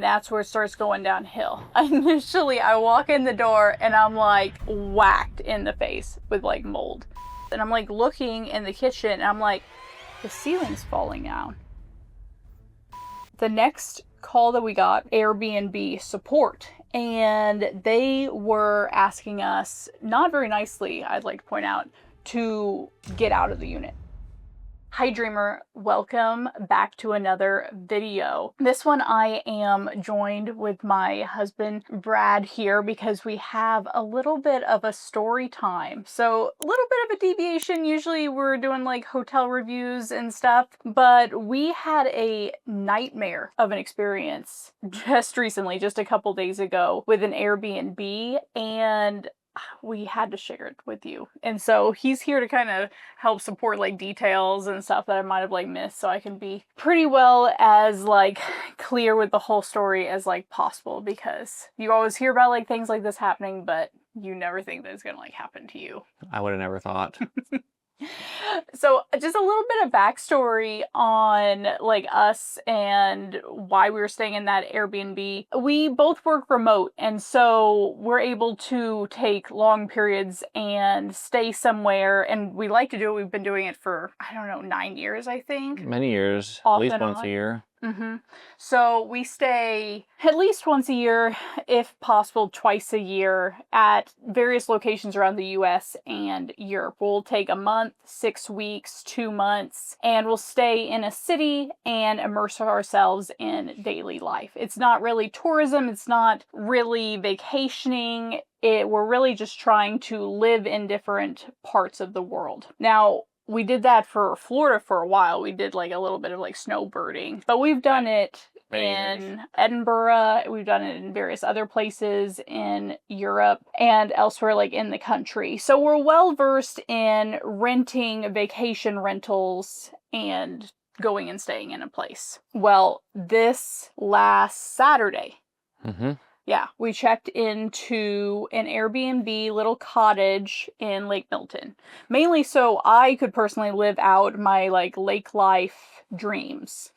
And that's where it starts going downhill. Initially, I walk in the door and I'm like whacked in the face with like mold. And I'm like looking in the kitchen and I'm like, the ceiling's falling down. The next call that we got, Airbnb support, and they were asking us, not very nicely, I'd like to point out, to get out of the unit. Hi Dreamer, welcome back to another video. This one I am joined with my husband Brad here because we have a little bit of a story time. So a little bit of a deviation. Usually we're doing like hotel reviews and stuff, but we had a nightmare of an experience just recently, just a couple days ago with an Airbnb, and we had to share it with you. And so he's here to kind of help support like details and stuff that I might have like missed, so I can be pretty well as like clear with the whole story as like possible, because you always hear about like things like this happening, but you never think that it's gonna like happen to you. I would have never thought. So just a little bit of backstory on like us and why we were staying in that Airbnb. We both work remote, and so we're able to take long periods and stay somewhere, and we like to do it. We've been doing it for, I don't know, 9 years, I think. Many years, Off at least and once on. a year. So we stay at least once a year, if possible twice a year, at various locations around the US and Europe. We'll take a month, 6 weeks, 2 months, and we'll stay in a city and immerse ourselves in daily life. It's not really tourism, it's not really vacationing. We're really just trying to live in different parts of the world. Now, we did that for Florida for a while. We did like a little bit of like snowbirding, but we've done it in Edinburgh. We've done it in various other places in Europe and elsewhere like in the country. So we're well versed in renting vacation rentals and going and staying in a place. Well, this last Saturday, yeah, we checked into an Airbnb little cottage in Lake Milton. Mainly so I could personally live out my like lake life dreams.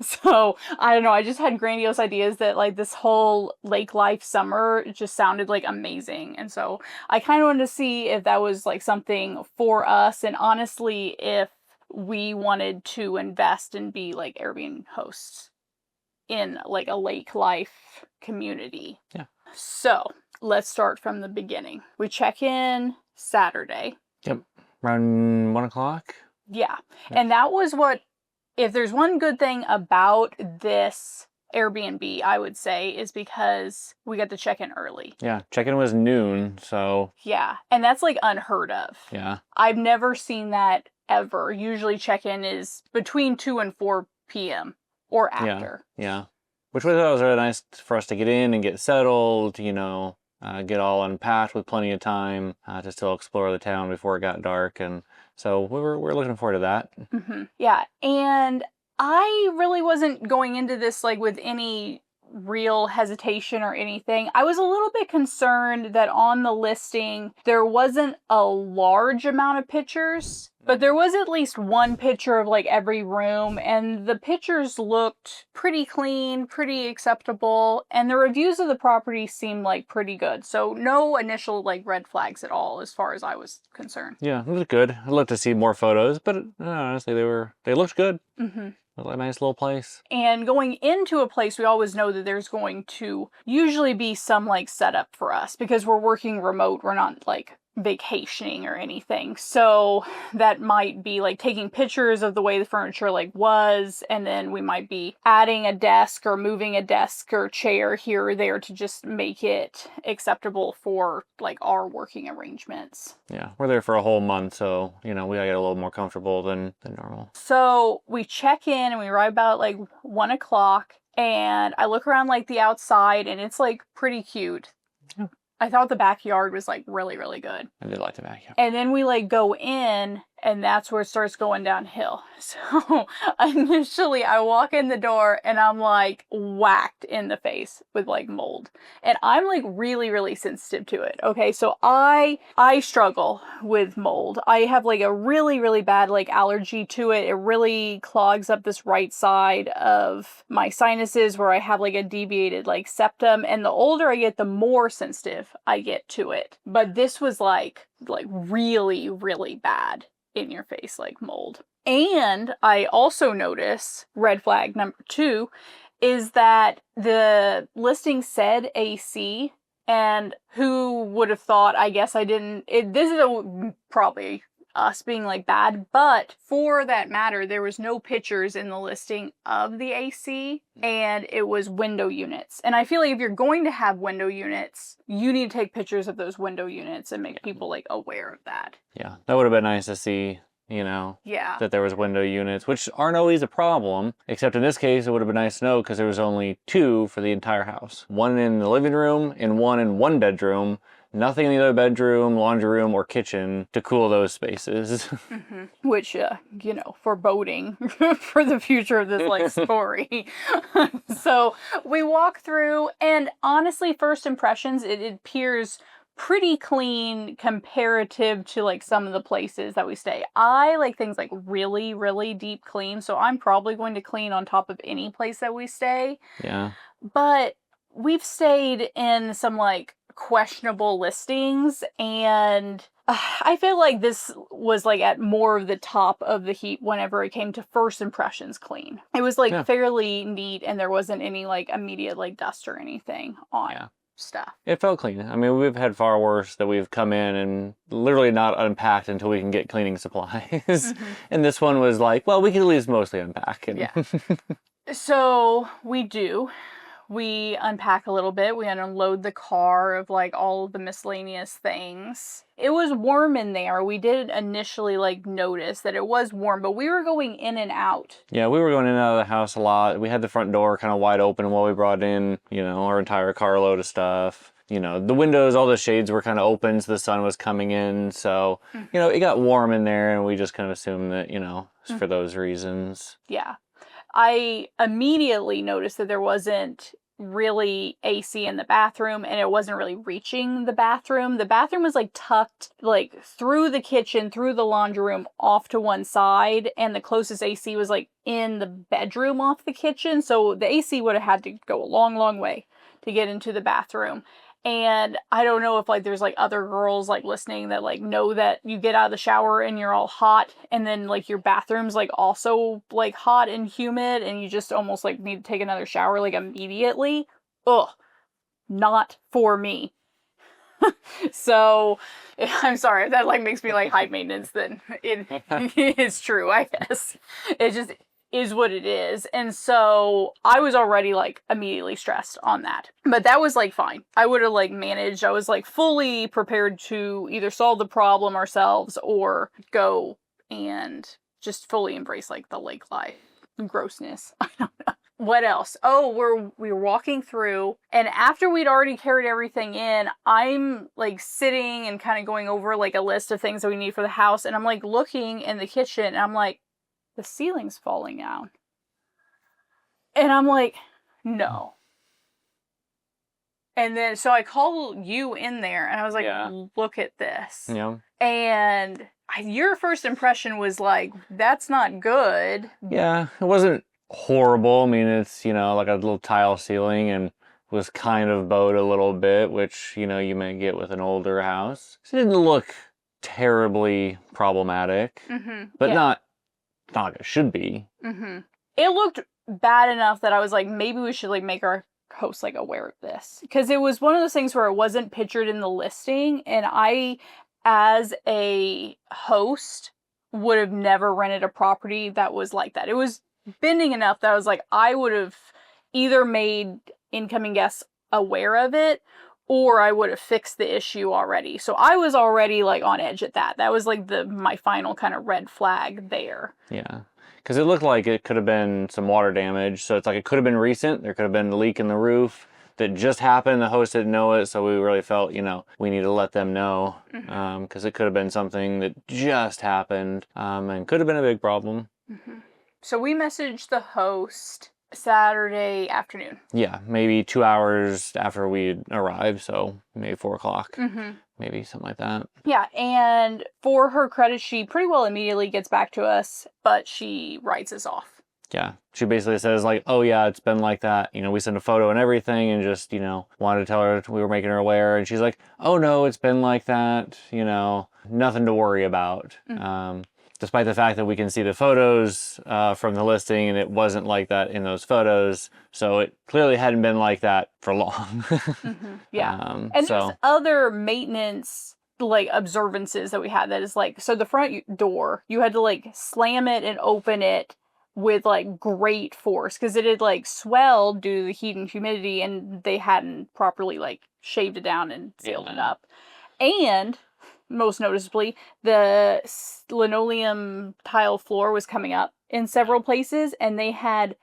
So, I don't know, I just had grandiose ideas that like this whole lake life summer just sounded like amazing. And so I kind of wanted to see if that was like something for us, and honestly, if we wanted to invest and be like Airbnb hosts in like a lake life community. Yeah. So let's start from the beginning. We check in Saturday. Yep. Around 1 o'clock. Yeah. And that was what, if there's one good thing about this Airbnb, I would say, is because we got to check in early. Yeah. Check-in was noon, so. Yeah. And that's like unheard of. Yeah. I've never seen that ever. Usually check-in is between 2 and 4 p.m. or after. Yeah. Which was really nice for us to get in and get settled, you know, get all unpacked with plenty of time to still explore the town before it got dark. And so we're looking forward to that. Yeah. And I really wasn't going into this like with any real hesitation or anything. I was a little bit concerned that on the listing there wasn't a large amount of pictures, but there was at least one picture of like every room, and the pictures looked pretty clean, pretty acceptable, and the reviews of the property seemed like pretty good. So no initial like red flags at all as far as I was concerned. Yeah, it was good. I'd love to see more photos, but honestly they looked good. Looked like a nice little place. And going into a place, we always know that there's going to usually be some like setup for us because we're working remote. We're not like vacationing or anything. So that might be like taking pictures of the way the furniture like was, and then we might be adding a desk or moving a desk or chair here or there to just make it acceptable for like our working arrangements. Yeah, we're there for a whole month, so you know we gotta get a little more comfortable than normal. So we check in and we arrive about like 1 o'clock, and I look around like the outside and it's like pretty cute. I thought the backyard was like really, really good. I did like the backyard. And then we like go in And that's where it starts going downhill. So initially I walk in the door and I'm like whacked in the face with like mold. And I'm like really, really sensitive to it. Okay. So I struggle with mold. I have like a really, really bad like allergy to it. It really clogs up this right side of my sinuses where I have like a deviated like septum. And the older I get, the more sensitive I get to it. But this was like really, really bad in your face, like mold. And I also notice, red flag number 2, is that the listing said AC, and who would have thought, I guess I didn't, this is probably us being like bad, but for that matter, there was no pictures in the listing of the AC, and it was window units. And I feel like if you're going to have window units, you need to take pictures of those window units and make people like aware of that. Yeah, that would have been nice to see, you know, yeah, that there was window units, which aren't always a problem, except in this case, it would have been nice to know because there was only 2 for the entire house. 1 in the living room and 1 in one bedroom. Nothing in the other bedroom, laundry room, or kitchen to cool those spaces. Which, you know, foreboding for the future of this, like, story. So we walk through, and honestly, first impressions, it appears pretty clean comparative to, like, some of the places that we stay. I like things, like, really, really deep clean, so I'm probably going to clean on top of any place that we stay. Yeah. But we've stayed in some, like, questionable listings, and I feel like this was like at more of the top of the heap whenever it came to first impressions clean. It was like fairly neat, and there wasn't any like immediate like dust or anything on stuff. It felt clean. I mean, we've had far worse that we've come in and literally not unpacked until we can get cleaning supplies. And this one was like, well, we can at least mostly unpack. And So we unpack a little bit. We unload the car of like all of the miscellaneous things. It was warm in there. We did initially like notice that it was warm, but we were going in and out. Yeah, we were going in and out of the house a lot. We had the front door kind of wide open while we brought in, you know, our entire carload of stuff. You know, the windows, all the shades were kind of open, so the sun was coming in. So, you know, it got warm in there, and we just kind of assumed that, you know, it's for those reasons. Yeah. I immediately noticed that there wasn't really AC in the bathroom, and it wasn't really reaching the bathroom. The bathroom was like tucked like through the kitchen, through the laundry room, off to one side, and the closest AC was like in the bedroom off the kitchen. So the AC would have had to go a long, long way to get into the bathroom. And I don't know if like there's like other girls like listening that like know that you get out of the shower and you're all hot, and then like your bathroom's like also like hot and humid, and you just almost like need to take another shower like immediately. Ugh, not for me. So I'm sorry if that like makes me like high maintenance, then it is true, I guess. It just is what it is. And so I was already like immediately stressed on that. But that was like fine. I would have like managed. I was like fully prepared to either solve the problem ourselves or go and just fully embrace like the lake life grossness. I don't know. What else? Oh, we were walking through, and after we'd already carried everything in, I'm like sitting and kind of going over like a list of things that we need for the house, and I'm like looking in the kitchen, and I'm like, the ceiling's falling down. And I'm like, no. And then, so I called you in there, and I was like, look at this. Yeah. And your first impression was like, that's not good. Yeah, it wasn't horrible. I mean, it's, you know, like a little tile ceiling and was kind of bowed a little bit, which, you know, you may get with an older house. So it didn't look terribly problematic, but not like it should be. It looked bad enough that I was like, maybe we should like make our host like aware of this, because it was one of those things where it wasn't pictured in the listing, and I, as a host, would have never rented a property that was like that. It was bending enough that I was like, I would have either made incoming guests aware of it, or I would have fixed the issue already. So I was already like on edge at that. That was like my final kind of red flag there. Yeah, because it looked like it could have been some water damage. So it's like it could have been recent. There could have been a leak in the roof. that just happened. The host didn't know it, so we really felt, you know, we need to let them know, because it could have been something that just happened, and could have been a big problem. So we messaged the host Saturday afternoon. Yeah, maybe 2 hours after we arrived, so maybe 4 o'clock. Maybe something like that. Yeah, and for her credit, she pretty well immediately gets back to us, but she writes us off. Yeah, she basically says like, oh yeah, it's been like that. You know, we sent a photo and everything and just, you know, wanted to tell her we were making her aware. And she's like, oh no, it's been like that. You know, nothing to worry about. Despite the fact that we can see the photos from the listing and it wasn't like that in those photos. So it clearly hadn't been like that for long. Yeah. And there's other maintenance like observances that we had that is like, so the front door, you had to like slam it and open it with like great force because it had like swelled due to the heat and humidity, and they hadn't properly like shaved it down and sealed it up. And most noticeably, the linoleum tile floor was coming up in several places, and they had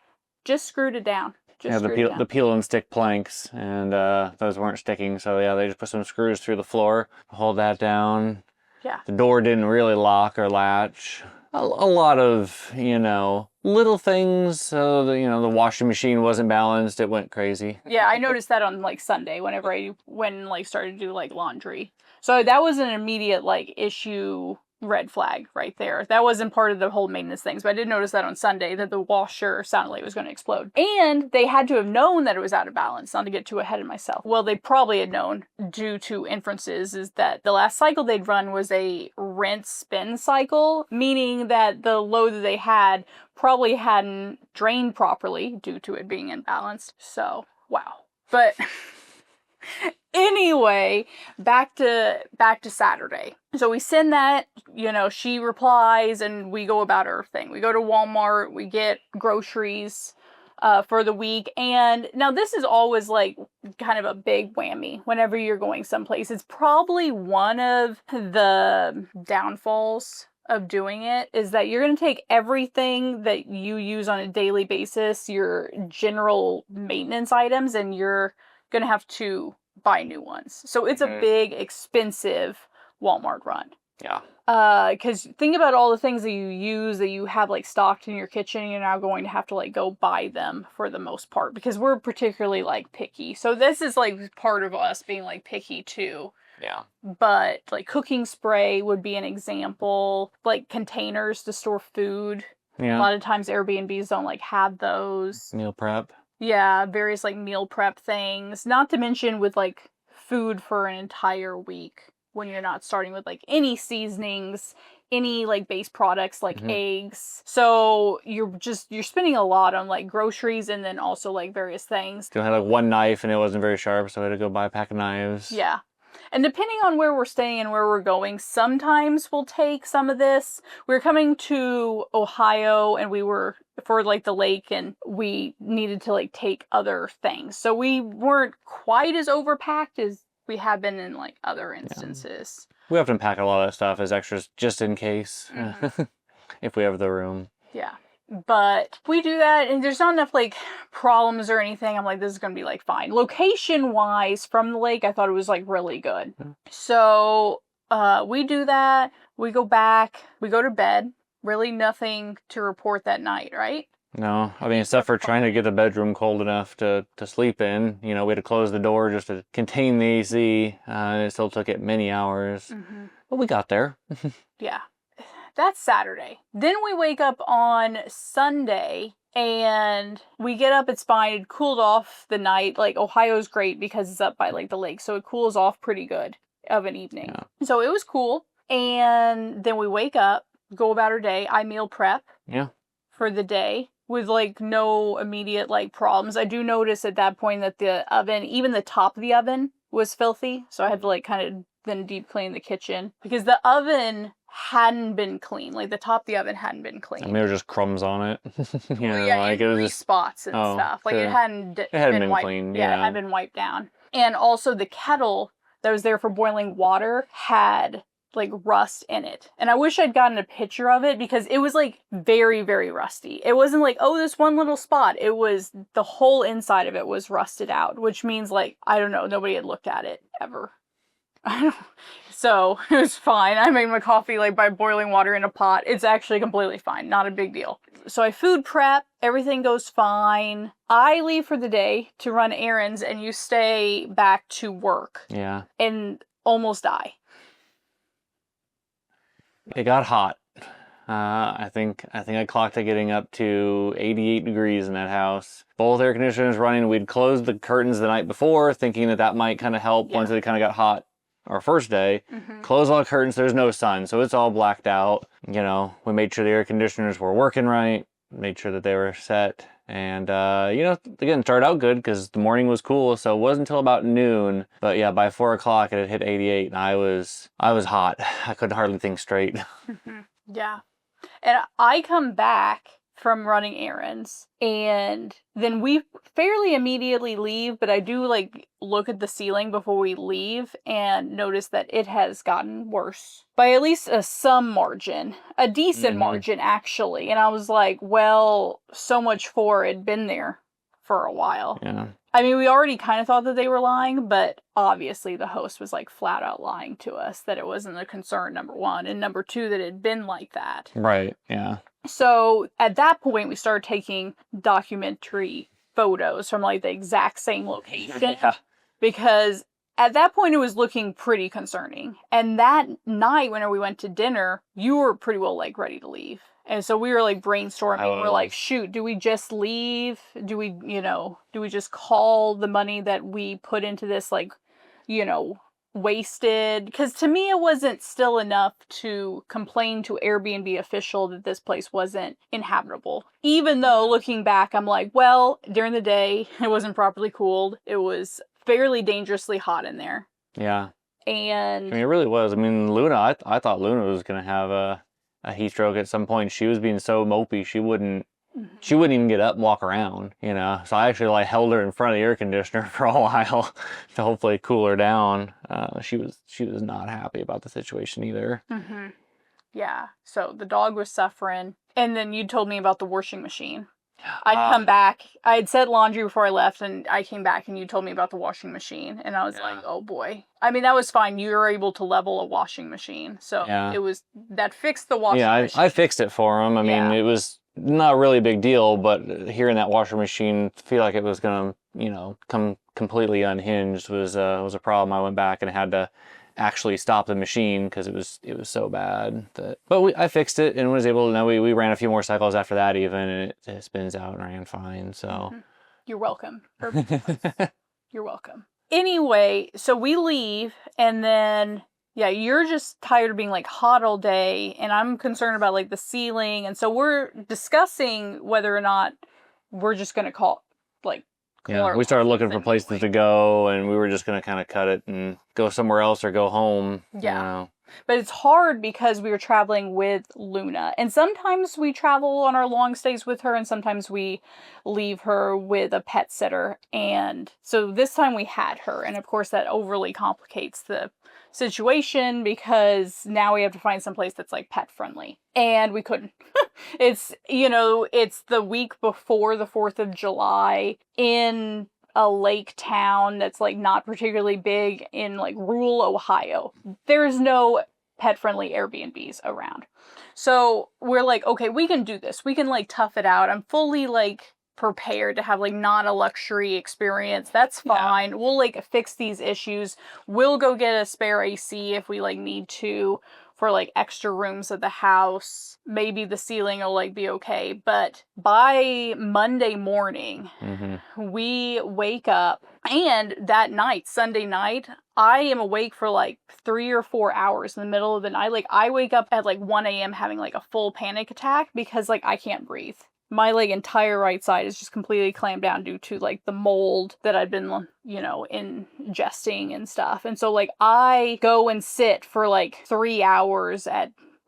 just screwed it down. The peel and stick planks, and those weren't sticking, so yeah, they just put some screws through the floor, hold that down. Yeah. The door didn't really lock or latch. A lot of, you know, little things. So the, you know, the washing machine wasn't balanced. It went crazy. Yeah, I noticed that on like Sunday whenever I went and like started to do like laundry. So that was an immediate like issue, red flag right there. That wasn't part of the whole maintenance things, but I did notice that on Sunday that the washer sounded like it was going to explode. And they had to have known that it was out of balance, not to get too ahead of myself. Well, they probably had known due to inferences is that the last cycle they'd run was a rinse spin cycle, meaning that the load that they had probably hadn't drained properly due to it being imbalanced. So, wow. But anyway, back to Saturday. So we send that, you know, she replies and we go about our thing. We go to Walmart, we get groceries for the week. And now this is always like kind of a big whammy whenever you're going someplace. It's probably one of the downfalls of doing it is that you're going to take everything that you use on a daily basis, your general maintenance items, and you're going to have to buy new ones. So it's a big, expensive Walmart run. Yeah. Because think about all the things that you use that you have like stocked in your kitchen. You're now going to have to like go buy them for the most part because we're particularly like picky. So this is like part of us being like picky too. Yeah. But like cooking spray would be an example. Like containers to store food. Yeah. A lot of times Airbnbs don't like have those. Meal prep. Yeah, various like meal prep things. Not to mention with like food for an entire week when you're not starting with like any seasonings, any like base products like eggs. So you're spending a lot on like groceries and then also like various things. Still had like one knife and it wasn't very sharp, so I had to go buy a pack of knives. Yeah. And depending on where we're staying and where we're going, sometimes we'll take some of this. We were coming to Ohio and we were for like the lake and we needed to like take other things. So we weren't quite as overpacked as we have been in like other instances. Yeah. We often pack a lot of stuff as extras just in case if we have the room. Yeah. But we do that and there's not enough like problems or anything. I'm like, this is going to be like fine. Location wise from the lake, I thought it was like really good. So we do that. We go back. We go to bed. Really nothing to report that night, right? No, I mean, except for trying to get the bedroom cold enough to sleep in. You know, we had to close the door just to contain the AC. It still took it many hours. But we got there. Yeah. That's Saturday. Then we wake up on Sunday and we get up, it's fine. It cooled off the night. Like Ohio's great because it's up by like the lake. So it cools off pretty good of an evening. Yeah. So it was cool. And then we wake up, go about our day. I meal prep for the day with like no immediate like problems. I do notice at that point that the oven, even the top of the oven was filthy. So I had to like kind of then deep clean the kitchen because the oven hadn't been clean. Like the top of the oven hadn't been clean. I mean, there were just crumbs on it. You know, yeah, like it was just spots and stuff. Like it hadn't been wiped, cleaned. Yeah, it had been wiped down. And also the kettle that was there for boiling water had like rust in it. And I wish I'd gotten a picture of it because it was like very, very rusty. It wasn't like, oh, this one little spot. It was the whole inside of it was rusted out, which means like, I don't know, nobody had looked at it ever. So it was fine. I made my coffee like by boiling water in a pot. It's actually completely fine. Not a big deal. So I food prep. Everything goes fine. I leave for the day to run errands and you stay back to work. Yeah. And almost die. It got hot. I think I clocked it getting up to 88 degrees in that house. Both air conditioners running. We'd closed the curtains the night before, thinking that might kind of help once it kind of got hot. Our first day, close all the curtains. There's no sun, so it's all blacked out. You know, we made sure the air conditioners were working right, made sure that they were set, and you know, again, started out good because the morning was cool. So it wasn't until about noon, but yeah, by 4 o'clock it had hit 88, and I was hot. I couldn't hardly think straight. Yeah. And I come back from running errands and then we fairly immediately leave, but I do like look at the ceiling before we leave and notice that it has gotten worse by at least some margin, a decent margin actually. And I was like, well, so much for it'd been there for a while. Yeah. I mean, we already kind of thought that they were lying, but obviously the host was like flat out lying to us that it wasn't a concern, number one, and number two, that it had been like that. Right, yeah. So at that point, we started taking documentary photos from like the exact same location. Yeah. Because at that point, it was looking pretty concerning. And that night, when we went to dinner, you were pretty well like ready to leave. And so we were like brainstorming. We're like, shoot, do we just leave? Do we, do we just call the money that we put into this, like, wasted? Because to me, it wasn't still enough to complain to Airbnb official that this place wasn't inhabitable. Even though looking back, I'm like, well, during the day, it wasn't properly cooled. It was fairly dangerously hot in there. Yeah. And I mean, it really was. I mean, Luna, I thought Luna was going to have a heat stroke at some point. She was being so mopey, she wouldn't even get up and walk around, So I actually like held her in front of the air conditioner for a while to hopefully cool her down. She was not happy about the situation either. Yeah. So the dog was suffering. And then you told me about the washing machine. I'd come back. I had said laundry before I left, and I came back and you told me about the washing machine. And I was like, oh boy. I mean, that was fine. You were able to level a washing machine. So that fixed the washing machine. I fixed it for him. I mean, it was not really a big deal, but hearing that washing machine feel like it was going to, come completely unhinged was a problem. I went back and had to actually stop the machine because it was so bad but I fixed it and was able to know we ran a few more cycles after that even, and it spins out and ran fine. So you're welcome. You're welcome. Anyway, so we leave and then you're just tired of being like hot all day and I'm concerned about like the ceiling, and so we're discussing whether or not we're just going to call we started looking for places to go, and we were just going to kind of cut it and go somewhere else or go home. Yeah. But it's hard because we were traveling with Luna. And sometimes we travel on our long stays with her, and sometimes we leave her with a pet sitter. And so this time we had her. And of course, that overly complicates the situation because now we have to find some place that's like pet friendly. And we couldn't. It's the week before the 4th of July in a lake town that's like not particularly big in like rural Ohio. There's no pet friendly Airbnbs around. So we're like, okay, we can do this. We can like tough it out. I'm fully like prepared to have like not a luxury experience. That's fine. Yeah. We'll like fix these issues. We'll go get a spare AC if we like need to for like extra rooms of the house. Maybe the ceiling will like be okay. But by Monday morning, we wake up, and that night, Sunday night, I am awake for like 3 or 4 hours in the middle of the night. Like I wake up at like 1 a.m. having like a full panic attack because like I can't breathe. My like entire right side is just completely clamped down due to like the mold that I've been, ingesting and stuff. And so like I go and sit for like 3 hours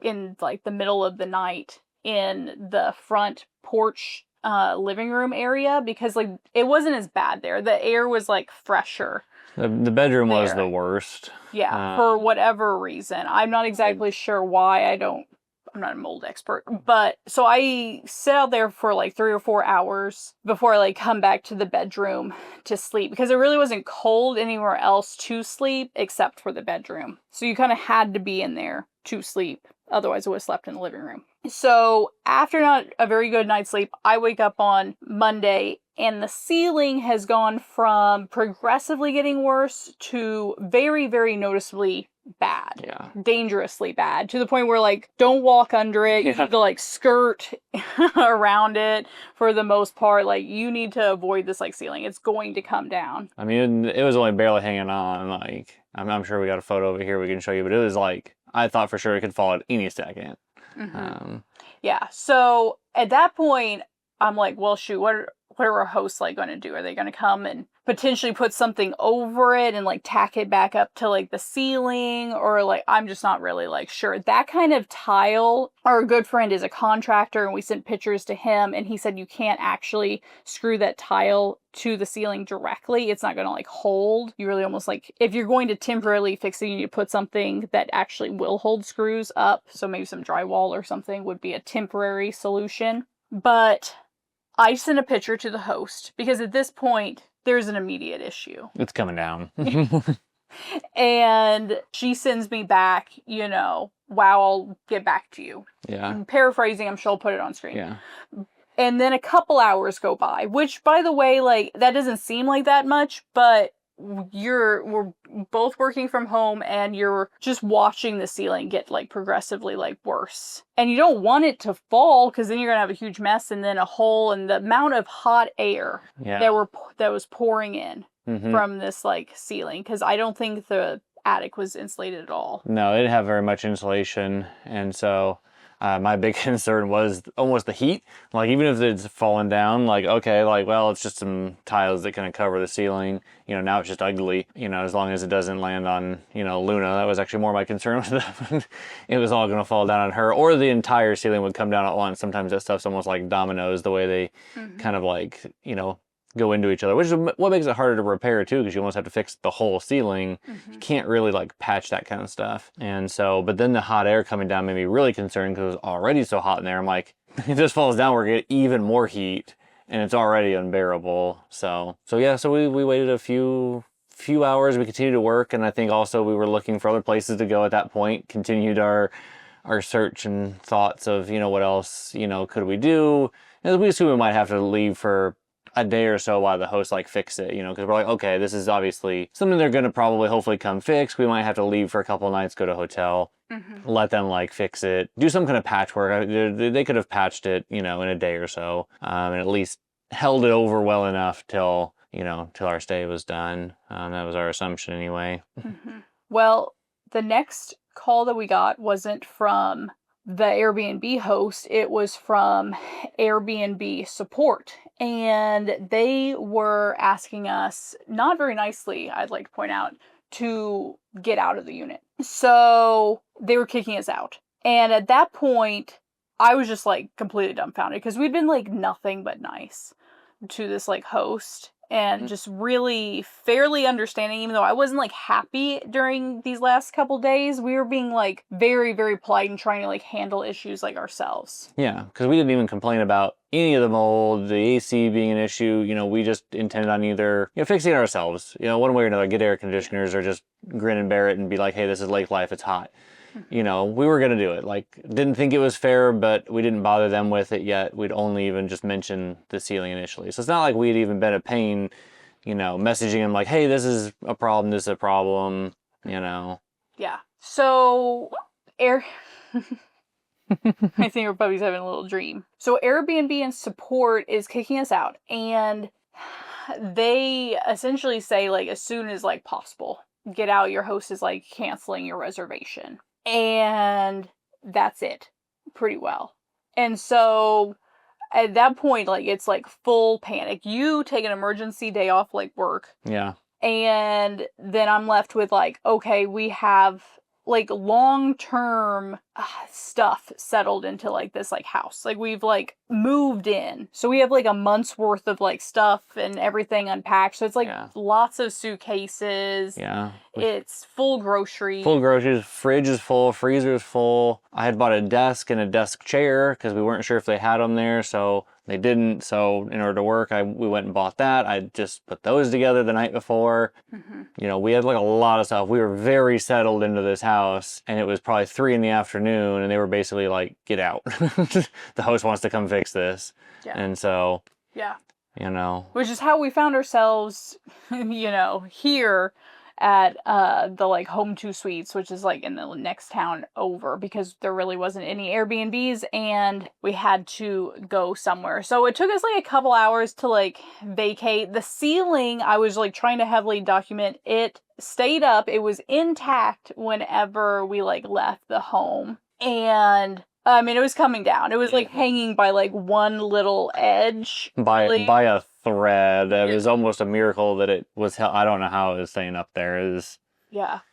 in like the middle of the night in the front porch living room area because like it wasn't as bad there. The air was like fresher. The bedroom was there. the worst. Yeah, for whatever reason. I'm not exactly sure why. I'm not a mold expert. But so I sit out there for like 3 or 4 hours before I like come back to the bedroom to sleep because it really wasn't cold anywhere else to sleep except for the bedroom. So you kind of had to be in there to sleep. Otherwise, I would have slept in the living room. So after not a very good night's sleep, I wake up on Monday and the ceiling has gone from progressively getting worse to very, very noticeably bad. Yeah. Dangerously bad. To the point where, like, don't walk under it. You need to, like, skirt around it for the most part. Like, you need to avoid this, like, ceiling. It's going to come down. I mean, it was only barely hanging on. Like, I'm sure we got a photo over here we can show you, but it was like, I thought for sure it could fall at any second. Mm-hmm. Yeah. So at that point, I'm like, well, shoot, what are our hosts like going to do? Are they going to come and potentially put something over it and like tack it back up to like the ceiling? Or like, I'm just not really like sure. That kind of tile, our good friend is a contractor and we sent pictures to him and he said you can't actually screw that tile to the ceiling directly. It's not going to like hold. You really almost like, if you're going to temporarily fix it, you need to put something that actually will hold screws up. So maybe some drywall or something would be a temporary solution. But I sent a picture to the host because at this point, there's an immediate issue. It's coming down. And she sends me back, wow, I'll get back to you. Yeah. I'm paraphrasing, I'm sure I'll put it on screen. Yeah. And then a couple hours go by, which, by the way, like, that doesn't seem like that much, but we're both working from home and you're just watching the ceiling get like progressively like worse, and you don't want it to fall because then you're gonna have a huge mess and then a hole, and the amount of hot air that was pouring in from this like ceiling, because I don't think the attic was insulated at all. No, it didn't have very much insulation, and so my big concern was almost the heat. Like, even if it's fallen down, like, okay, like, well, it's just some tiles that kind of cover the ceiling. Now it's just ugly, as long as it doesn't land on, Luna. That was actually more my concern with it was all going to fall down on her, or the entire ceiling would come down at once. Sometimes that stuff's almost like dominoes, the way they kind of like, go into each other, which is what makes it harder to repair too, because you almost have to fix the whole ceiling. You can't really like patch that kind of stuff. And so, but then the hot air coming down made me really concerned because it was already so hot in there. I'm like, if this falls down, we're gonna get even more heat and it's already unbearable. So yeah, so we waited a few hours. We continued to work, and I think also we were looking for other places to go at that point, continued our search and thoughts of, what else, could we do? And we assume we might have to leave for a day or so while the hosts like fix it, because we're like, okay, this is obviously something they're gonna probably hopefully come fix. We might have to leave for a couple of nights, go to a hotel, let them like fix it, do some kind of patchwork. They could have patched it, in a day or so, and at least held it over well enough till our stay was done. That was our assumption anyway. Well, the next call that we got wasn't from the Airbnb host, it was from Airbnb support. And they were asking us, not very nicely, I'd like to point out, to get out of the unit. So they were kicking us out. And at that point, I was just like completely dumbfounded because we'd been like nothing but nice to this like host. And just really fairly understanding, even though I wasn't like happy during these last couple days, we were being like very, very polite and trying to like handle issues like ourselves. Yeah, because we didn't even complain about any of the mold, the AC being an issue. We just intended on either fixing it ourselves, one way or another, get air conditioners or just grin and bear it and be like, hey, this is lake life, it's hot. We were going to do it. Like, didn't think it was fair, but we didn't bother them with it yet. We'd only even just mentioned the ceiling initially. So it's not like we'd even been a pain, messaging them like, hey, this is a problem, this is a problem, Yeah. So, I think our puppy's having a little dream. So Airbnb and support is kicking us out. And they essentially say, like, as soon as, like, possible, get out. Your host is, like, canceling your reservation. And that's it, pretty well. And so at that point, like, it's like full panic. You take an emergency day off, like, work. Yeah. And then I'm left with like, okay, we have like long-term stuff settled into like this like house. Like we've like moved in. So we have like a month's worth of like stuff and everything unpacked. So it's like lots of suitcases. Yeah. It's full groceries. Full groceries. Fridge is full. Freezer is full. I had bought a desk and a desk chair because we weren't sure if they had them there. So they didn't. So in order to work, we went and bought that. I just put those together the night before. You know, we had like a lot of stuff. We were very settled into this house, and it was probably 3 in the afternoon, and they were basically like, get out. The host wants to come fix this. And so, you know. Which is how we found ourselves, you know, here at the like Home 2 Suites, which is like in the next town over, because there really wasn't any Airbnbs and we had to go somewhere. So it took us like a couple hours to like vacate. The ceiling, I was like trying to heavily document, it stayed up. It was intact whenever we like left the home. And I mean, it was coming down. It was like hanging by like one little edge. By a thread. It was almost a miracle that it was, I don't know how it was staying up there. It was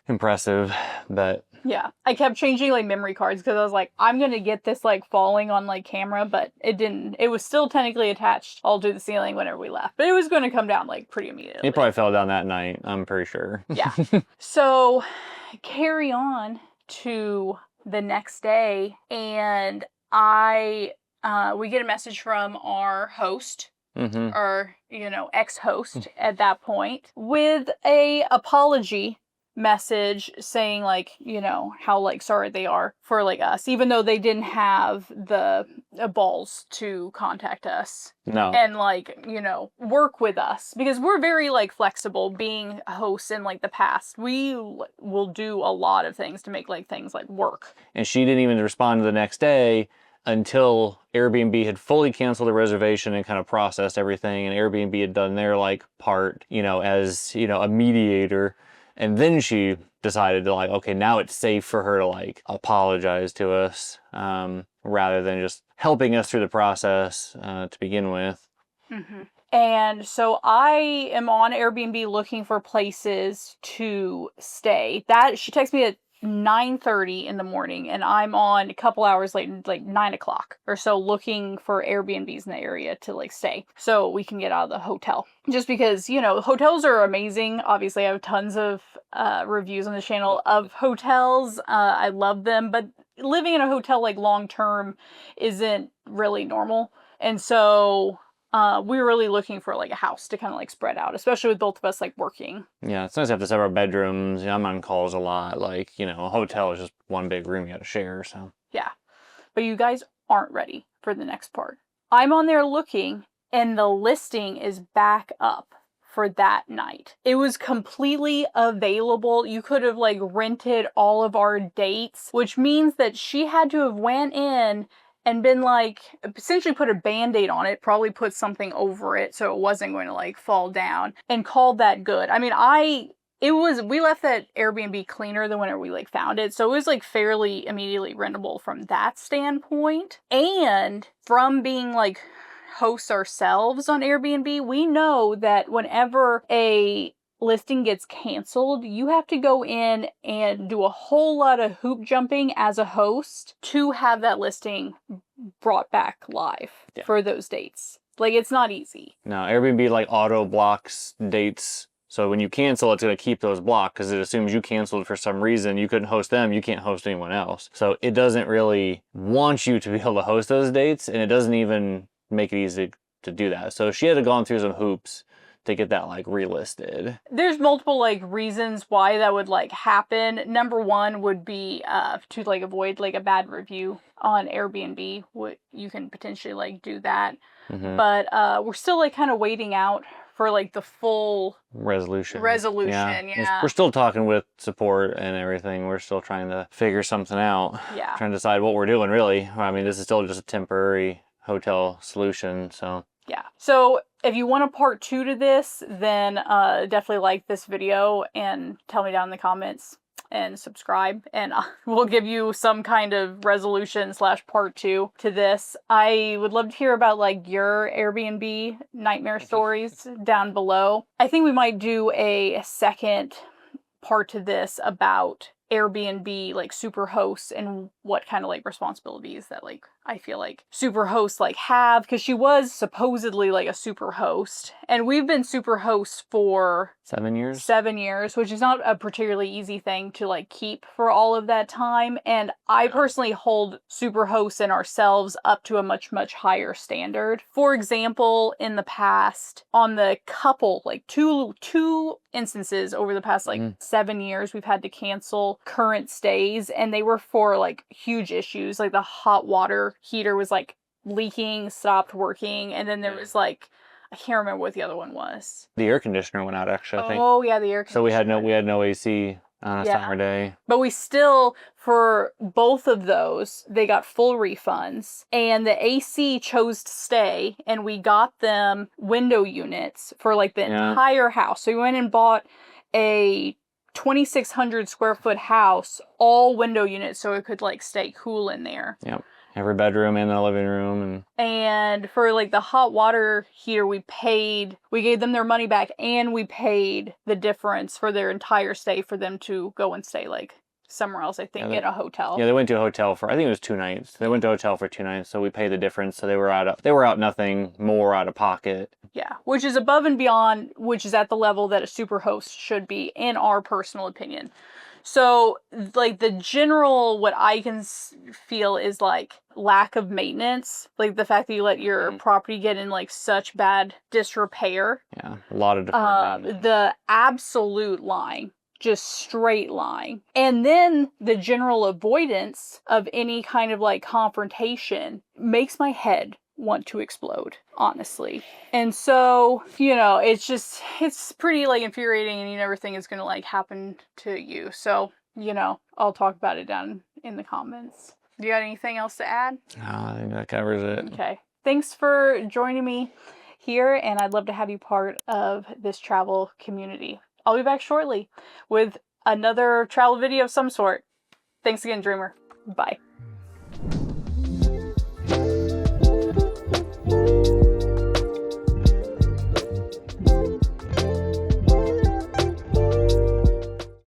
impressive, but. Yeah, I kept changing like memory cards because I was like, I'm going to get this like falling on like camera, but it didn't. It was still technically attached all to the ceiling whenever we left, but it was going to come down like pretty immediately. It probably fell down that night, I'm pretty sure. Yeah. So carry on to the next day, and we get a message from our host, our, you know, ex-host at that point, with a apology message saying like, you know, how like sorry they are for like us, even though they didn't have the balls to contact us and like, you know, work with us, because we're very like flexible being hosts in like the past. We will do a lot of things to make like things like work. And she didn't even respond the next day until Airbnb had fully canceled the reservation and kind of processed everything, and Airbnb had done their like part, you know, as, you know, a mediator. And then she decided to like, okay, now it's safe for her to like apologize to us, rather than just helping us through the process to begin with. And so I am on Airbnb looking for places to stay. That she texted me at 9:30 in the morning, and I'm on a couple hours late, like 9 o'clock or so, looking for Airbnbs in the area to like stay so we can get out of the hotel. Just because, you know, hotels are amazing. Obviously, I have tons of reviews on the channel of hotels. I love them, but living in a hotel like long term isn't really normal. And so we were really looking for like a house to kind of like spread out, especially with both of us like working. Yeah, it's nice to have the several bedrooms. You know, I'm on calls a lot. Like, you know, a hotel is just one big room you got to share. So yeah, but you guys aren't ready for the next part. I'm on there looking, and the listing is back up for that night. It was completely available. You could have like rented all of our dates, which means that she had to have went in and been like, essentially put a band-aid on it, probably put something over it so it wasn't going to like fall down, and called that good. I mean, we left that Airbnb cleaner than whenever we like found it. So it was like fairly immediately rentable from that standpoint. And from being like hosts ourselves on Airbnb, we know that whenever a listing gets canceled, you have to go in and do a whole lot of hoop jumping as a host to have that listing brought back live for those dates. Like, it's not easy. No, Airbnb like auto blocks dates. So when you cancel, it's going to keep those blocked because it assumes you canceled for some reason. You couldn't host them. You can't host anyone else. So it doesn't really want you to be able to host those dates, and it doesn't even make it easy to do that. So she had to gone through some hoops to get that like relisted. There's multiple like reasons why that would like happen. Number one would be to like avoid like a bad review on Airbnb. You can potentially like do that. But we're still like kind of waiting out for like the full resolution. Yeah. We're still talking with support and everything. We're still trying to figure something out. Yeah. Trying to decide what we're doing really. I mean, this is still just a temporary hotel solution, so. Yeah. So if you want a part 2 to this, then definitely like this video and tell me down in the comments and subscribe, and we'll give you some kind of resolution / part 2 to this. I would love to hear about like your Airbnb nightmare stories down below. I think we might do a second part to this about Airbnb like super hosts and what kind of like responsibilities that like I feel like super hosts like have, because she was supposedly like a super host, and we've been super hosts for 7 years. 7 years, which is not a particularly easy thing to like keep for all of that time. And I personally hold super hosts and ourselves up to a much, much higher standard. For example, in the past, on the couple, like two instances over the past like 7 years, we've had to cancel current stays, and they were for like huge issues. Like the hot water heater was like leaking, stopped working, and then there was like, I can't remember what the other one was. The air conditioner went out, actually, I think. Oh yeah, the air conditioner. So we had no AC on a summer day. But we still, for both of those, they got full refunds, and the AC chose to stay, and we got them window units for like the entire house. So we went and bought a 2,600 square foot house, all window units, so it could like stay cool in there. Yep. Every bedroom and the living room. And for like the hot water heater, we gave them their money back, and we paid the difference for their entire stay for them to go and stay like somewhere else, I think, in a hotel. Yeah, they went to a hotel for, I think it was 2 nights. They went to a hotel for 2 nights, so we paid the difference. So they were out nothing more out of pocket. Yeah, which is above and beyond, which is at the level that a super host should be, in our personal opinion. So, like, the general, what I can feel is, like, lack of maintenance. Like, the fact that you let your property get in, like, such bad disrepair. Yeah, a lot of different the absolute lying. Just straight lying. And then the general avoidance of any kind of, like, confrontation makes my head want to explode, honestly. And so, you know, it's pretty like infuriating, and you never think it's gonna like happen to you. So, you know, I'll talk about it down in the comments. Do you got anything else to add? No, I think that covers it. Okay. Thanks for joining me here, and I'd love to have you part of this travel community. I'll be back shortly with another travel video of some sort. Thanks again, Dreamer. Bye.